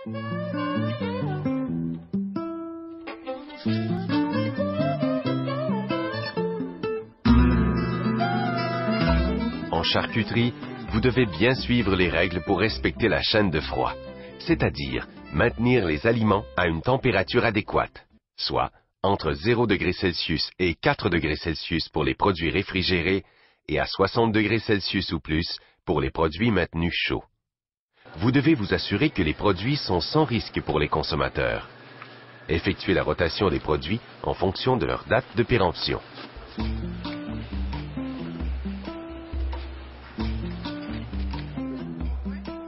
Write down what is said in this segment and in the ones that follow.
En charcuterie, vous devez bien suivre les règles pour respecter la chaîne de froid, c'est-à-dire maintenir les aliments à une température adéquate, soit entre 0 degrés Celsius et 4 degrés Celsius pour les produits réfrigérés et à 60 degrés Celsius ou plus pour les produits maintenus chauds. Vous devez vous assurer que les produits sont sans risque pour les consommateurs. Effectuez la rotation des produits en fonction de leur date de péremption.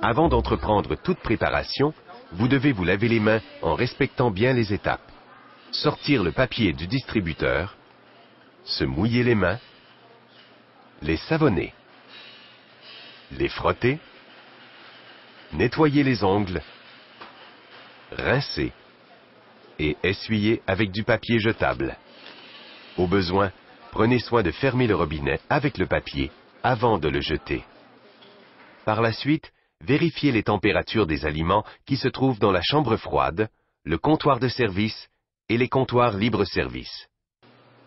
Avant d'entreprendre toute préparation, vous devez vous laver les mains en respectant bien les étapes. Sortir le papier du distributeur, se mouiller les mains, les savonner, les frotter, nettoyer les ongles, rincer et essuyer avec du papier jetable. Au besoin, prenez soin de fermer le robinet avec le papier avant de le jeter. Par la suite, vérifiez les températures des aliments qui se trouvent dans la chambre froide, le comptoir de service et les comptoirs libre-service.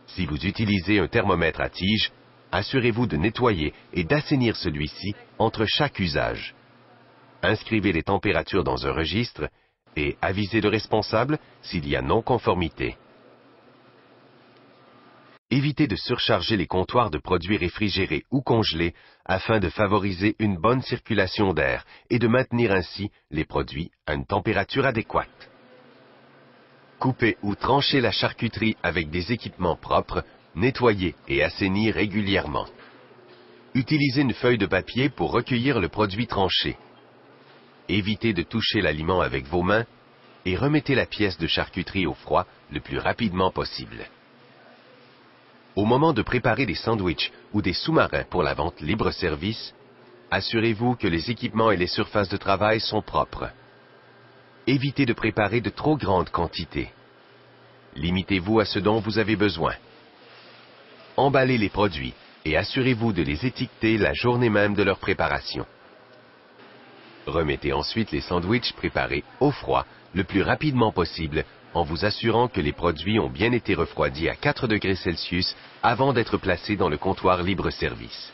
Si vous utilisez un thermomètre à tige, assurez-vous de nettoyer et d'assainir celui-ci entre chaque usage. Inscrivez les températures dans un registre et avisez le responsable s'il y a non-conformité. Évitez de surcharger les comptoirs de produits réfrigérés ou congelés afin de favoriser une bonne circulation d'air et de maintenir ainsi les produits à une température adéquate. Coupez ou tranchez la charcuterie avec des équipements propres, nettoyez et assainis régulièrement. Utilisez une feuille de papier pour recueillir le produit tranché. Évitez de toucher l'aliment avec vos mains et remettez la pièce de charcuterie au froid le plus rapidement possible. Au moment de préparer des sandwichs ou des sous-marins pour la vente libre-service, assurez-vous que les équipements et les surfaces de travail sont propres. Évitez de préparer de trop grandes quantités. Limitez-vous à ce dont vous avez besoin. Emballez les produits et assurez-vous de les étiqueter la journée même de leur préparation. Remettez ensuite les sandwichs préparés au froid le plus rapidement possible en vous assurant que les produits ont bien été refroidis à 4 degrés Celsius avant d'être placés dans le comptoir libre-service.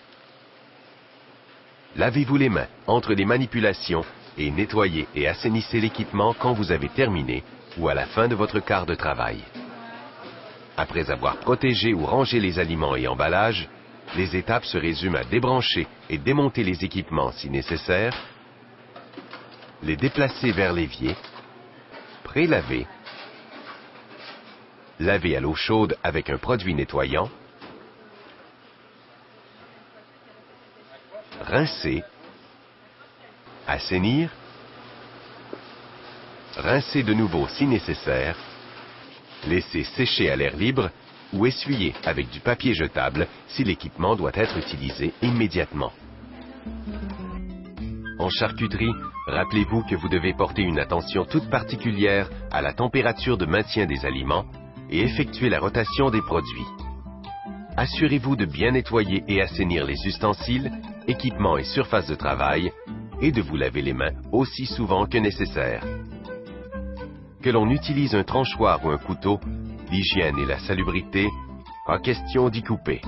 Lavez-vous les mains entre les manipulations et nettoyez et assainissez l'équipement quand vous avez terminé ou à la fin de votre quart de travail. Après avoir protégé ou rangé les aliments et emballages, les étapes se résument à débrancher et démonter les équipements si nécessaire, les déplacer vers l'évier, prélaver, laver à l'eau chaude avec un produit nettoyant, rincer, assainir, rincer de nouveau si nécessaire, laisser sécher à l'air libre ou essuyer avec du papier jetable si l'équipement doit être utilisé immédiatement. En charcuterie, rappelez-vous que vous devez porter une attention toute particulière à la température de maintien des aliments et effectuer la rotation des produits. Assurez-vous de bien nettoyer et assainir les ustensiles, équipements et surfaces de travail et de vous laver les mains aussi souvent que nécessaire. Que l'on utilise un tranchoir ou un couteau, l'hygiène et la salubrité, pas question d'y couper.